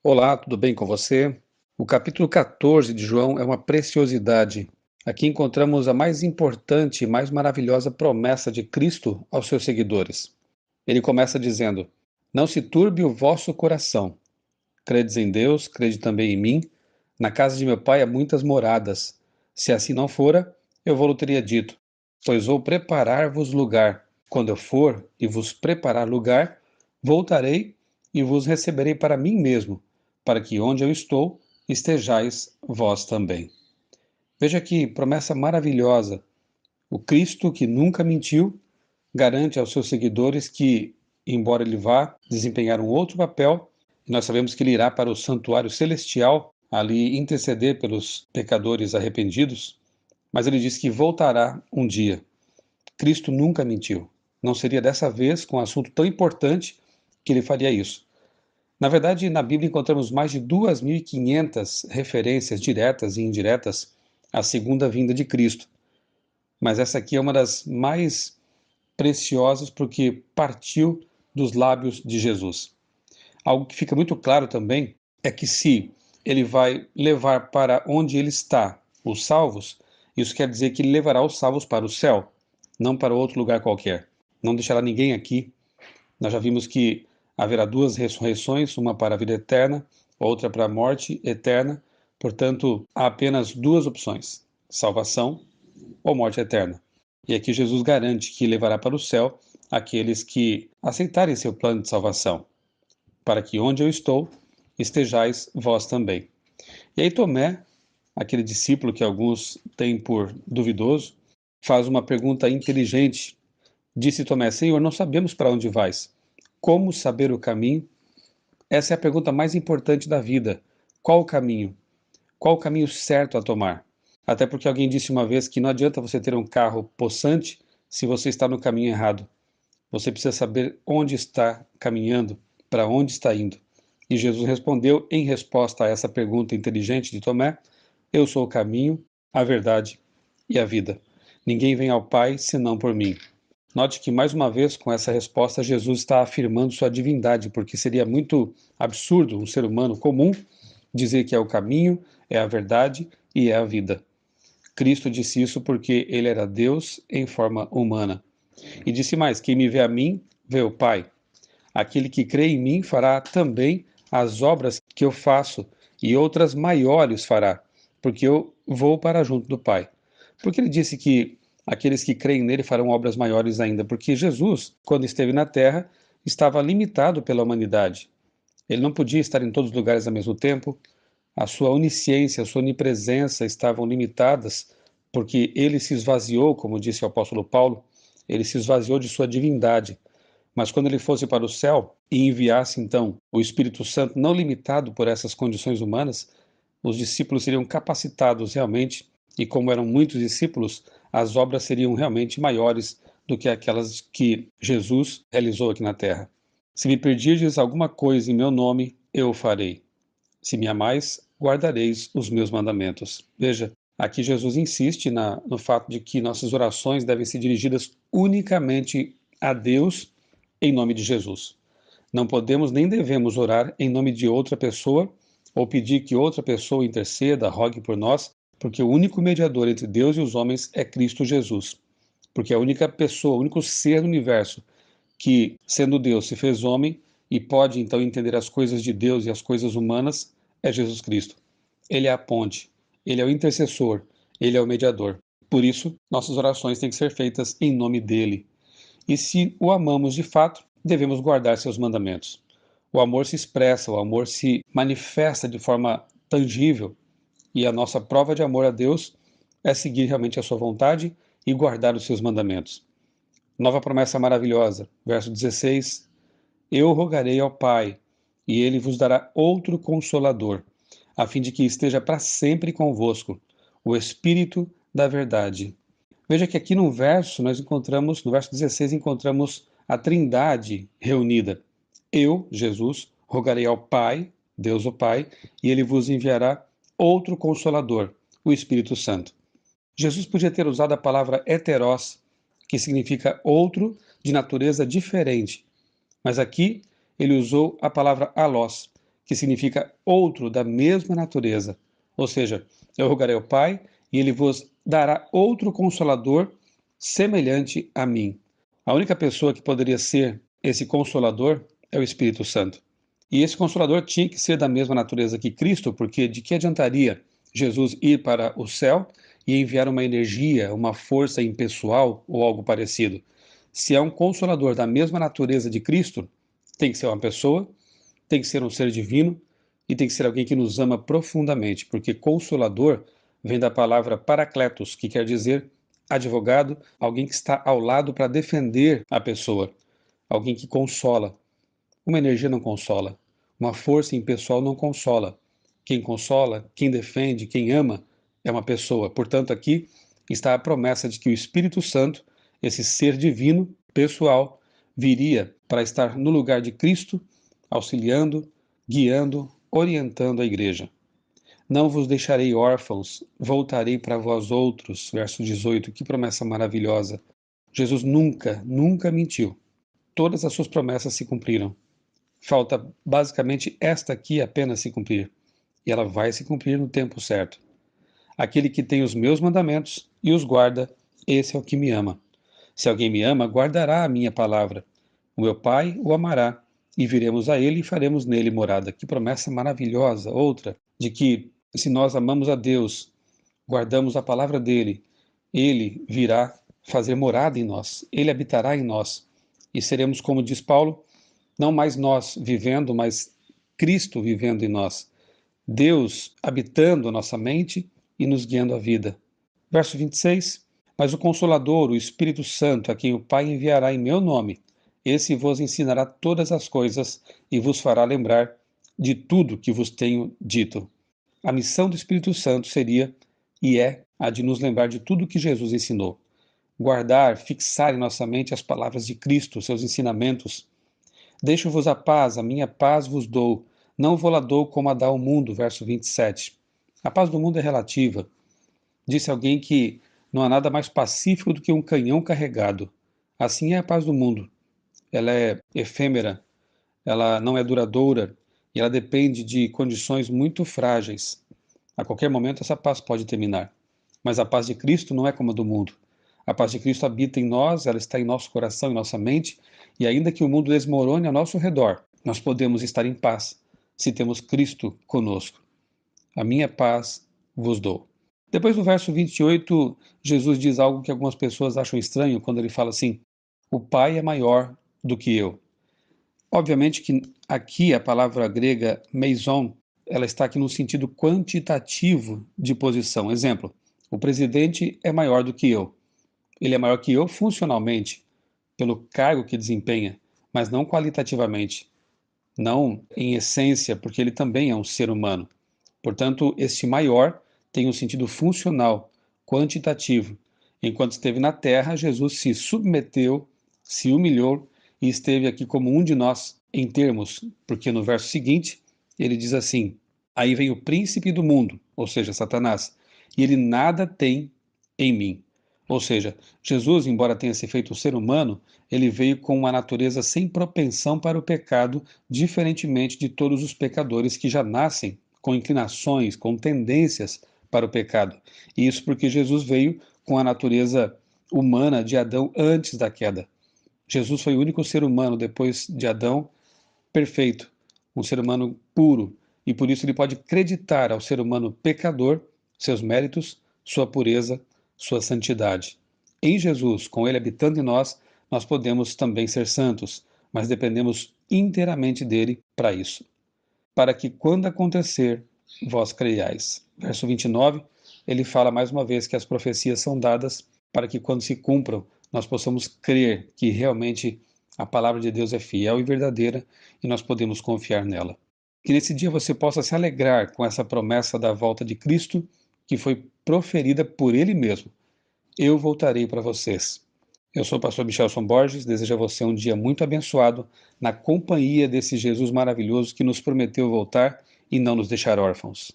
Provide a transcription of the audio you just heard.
Olá, tudo bem com você? O capítulo 14 de João é uma preciosidade. Aqui encontramos a mais importante e mais maravilhosa promessa de Cristo aos seus seguidores. Ele começa dizendo: Não se turbe o vosso coração. Credes em Deus, crede também em mim. Na casa de meu pai há muitas moradas. Se assim não fora, eu vou-lhe teria dito, pois vou preparar-vos lugar. Quando eu for e vos preparar lugar, voltarei e vos receberei para mim mesmo, para que onde eu estou, estejais vós também. Veja que promessa maravilhosa. O Cristo que nunca mentiu garante aos seus seguidores que, embora ele vá desempenhar um outro papel, e nós sabemos que ele irá para o santuário celestial, ali interceder pelos pecadores arrependidos, mas ele diz que voltará um dia. Cristo nunca mentiu. Não seria dessa vez, com um assunto tão importante, que ele faria isso. Na verdade, na Bíblia encontramos mais de 2.500 referências diretas e indiretas à segunda vinda de Cristo. Mas essa aqui é uma das mais preciosas porque partiu dos lábios de Jesus. Algo que fica muito claro também é que se ele vai levar para onde ele está os salvos, isso quer dizer que ele levará os salvos para o céu, não para outro lugar qualquer. Não deixará ninguém aqui. Nós já vimos que haverá duas ressurreições, uma para a vida eterna, outra para a morte eterna. Portanto, há apenas duas opções: salvação ou morte eterna. E aqui Jesus garante que levará para o céu aqueles que aceitarem seu plano de salvação, para que onde eu estou, estejais vós também. E aí Tomé, aquele discípulo que alguns têm por duvidoso, faz uma pergunta inteligente. Disse Tomé: Senhor, não sabemos para onde vais. Como saber o caminho? Essa é a pergunta mais importante da vida. Qual o caminho? Qual o caminho certo a tomar? Até porque alguém disse uma vez que não adianta você ter um carro possante se você está no caminho errado. Você precisa saber onde está caminhando, para onde está indo. E Jesus respondeu, em resposta a essa pergunta inteligente de Tomé: Eu sou o caminho, a verdade e a vida. Ninguém vem ao Pai senão por mim. Note que, mais uma vez, com essa resposta, Jesus está afirmando sua divindade, porque seria muito absurdo um ser humano comum dizer que é o caminho, é a verdade e é a vida. Cristo disse isso porque ele era Deus em forma humana. E disse mais: Quem me vê a mim, vê o Pai. Aquele que crê em mim fará também as obras que eu faço, e outras maiores fará, porque eu vou para junto do Pai. Porque ele disse que aqueles que creem nele farão obras maiores ainda, porque Jesus, quando esteve na terra, estava limitado pela humanidade. Ele não podia estar em todos os lugares ao mesmo tempo, a sua onisciência, a sua onipresença estavam limitadas, porque ele se esvaziou, como disse o apóstolo Paulo, ele se esvaziou de sua divindade. Mas quando ele fosse para o céu e enviasse então o Espírito Santo, não limitado por essas condições humanas, os discípulos seriam capacitados realmente, e como eram muitos discípulos, as obras seriam realmente maiores do que aquelas que Jesus realizou aqui na terra. Se me pedirdes alguma coisa em meu nome, eu o farei. Se me amais, guardareis os meus mandamentos. Veja, aqui Jesus insiste no fato de que nossas orações devem ser dirigidas unicamente a Deus em nome de Jesus. Não podemos nem devemos orar em nome de outra pessoa ou pedir que outra pessoa interceda, rogue por nós, porque o único mediador entre Deus e os homens é Cristo Jesus. Porque a única pessoa, o único ser no universo que, sendo Deus, se fez homem e pode então entender as coisas de Deus e as coisas humanas, é Jesus Cristo. Ele é a ponte, ele é o intercessor, ele é o mediador. Por isso, nossas orações têm que ser feitas em nome dele. E se o amamos de fato, devemos guardar seus mandamentos. O amor se expressa, o amor se manifesta de forma tangível, e a nossa prova de amor a Deus é seguir realmente a sua vontade e guardar os seus mandamentos. Nova promessa maravilhosa, verso 16: Eu rogarei ao Pai, e ele vos dará outro consolador, a fim de que esteja para sempre convosco, o Espírito da verdade. Veja que aqui no verso nós encontramos, no verso 16, encontramos a Trindade reunida. Eu, Jesus, rogarei ao Pai, Deus o Pai, e ele vos enviará outro consolador, o Espírito Santo. Jesus podia ter usado a palavra heteros, que significa outro de natureza diferente, mas aqui ele usou a palavra alós, que significa outro da mesma natureza. Ou seja, eu rogarei ao Pai e ele vos dará outro consolador semelhante a mim. A única pessoa que poderia ser esse consolador é o Espírito Santo. E esse consolador tinha que ser da mesma natureza que Cristo, porque de que adiantaria Jesus ir para o céu e enviar uma energia, uma força impessoal ou algo parecido? Se é um consolador da mesma natureza de Cristo, tem que ser uma pessoa, tem que ser um ser divino e tem que ser alguém que nos ama profundamente, porque consolador vem da palavra parakletos, que quer dizer advogado, alguém que está ao lado para defender a pessoa, alguém que consola. Uma energia não consola, uma força impessoal não consola. Quem consola, quem defende, quem ama é uma pessoa. Portanto, aqui está a promessa de que o Espírito Santo, esse ser divino, pessoal, viria para estar no lugar de Cristo, auxiliando, guiando, orientando a igreja. Não vos deixarei órfãos, voltarei para vós outros. Verso 18, que promessa maravilhosa. Jesus nunca mentiu. Todas as suas promessas se cumpriram. Falta basicamente esta aqui apenas se cumprir. E ela vai se cumprir no tempo certo. Aquele que tem os meus mandamentos e os guarda, esse é o que me ama. Se alguém me ama, guardará a minha palavra. O meu Pai o amará, e viremos a ele e faremos nele morada. Que promessa maravilhosa! Outra, de que se nós amamos a Deus, guardamos a palavra dele, ele virá fazer morada em nós, ele habitará em nós. E seremos, como diz Paulo, não mais nós vivendo, mas Cristo vivendo em nós. Deus habitando a nossa mente e nos guiando a vida. Verso 26. Mas o Consolador, o Espírito Santo, a quem o Pai enviará em meu nome, esse vos ensinará todas as coisas e vos fará lembrar de tudo que vos tenho dito. A missão do Espírito Santo seria e é a de nos lembrar de tudo que Jesus ensinou. Guardar, fixar em nossa mente as palavras de Cristo, seus ensinamentos. Deixo-vos a minha paz vos dou. Não vou-la dou como a dá o mundo. Verso 27. A paz do mundo é relativa. Disse alguém que não há nada mais pacífico do que um canhão carregado. Assim é a paz do mundo. Ela é efêmera, ela não é duradoura e ela depende de condições muito frágeis. A qualquer momento essa paz pode terminar. Mas a paz de Cristo não é como a do mundo. A paz de Cristo habita em nós, ela está em nosso coração, em nossa mente, e ainda que o mundo desmorone ao nosso redor, nós podemos estar em paz se temos Cristo conosco. A minha paz vos dou. Depois do verso 28, Jesus diz algo que algumas pessoas acham estranho quando ele fala assim: o Pai é maior do que eu. Obviamente que aqui a palavra grega meison, ela está aqui no sentido quantitativo de posição. Exemplo, o presidente é maior do que eu. Ele é maior que eu funcionalmente, pelo cargo que desempenha, mas não qualitativamente, não em essência, porque ele também é um ser humano. Portanto, este maior tem um sentido funcional, quantitativo. Enquanto esteve na terra, Jesus se submeteu, se humilhou e esteve aqui como um de nós em termos, porque no verso seguinte ele diz assim: aí vem o príncipe do mundo, ou seja, Satanás, e ele nada tem em mim. Ou seja, Jesus, embora tenha se feito ser humano, ele veio com uma natureza sem propensão para o pecado, diferentemente de todos os pecadores que já nascem com inclinações, com tendências para o pecado. E isso porque Jesus veio com a natureza humana de Adão antes da queda. Jesus foi o único ser humano depois de Adão perfeito, um ser humano puro, e por isso ele pode acreditar ao ser humano pecador seus méritos, sua pureza, sua santidade. Em Jesus, com ele habitando em nós, nós podemos também ser santos, mas dependemos inteiramente dele para isso. Para que quando acontecer, vós creiais. Verso 29, ele fala mais uma vez que as profecias são dadas para que quando se cumpram, nós possamos crer que realmente a palavra de Deus é fiel e verdadeira e nós podemos confiar nela. Que nesse dia você possa se alegrar com essa promessa da volta de Cristo que foi proferida por Ele mesmo. Eu voltarei para vocês. Eu sou o pastor Michelson Borges, desejo a você um dia muito abençoado na companhia desse Jesus maravilhoso que nos prometeu voltar e não nos deixar órfãos.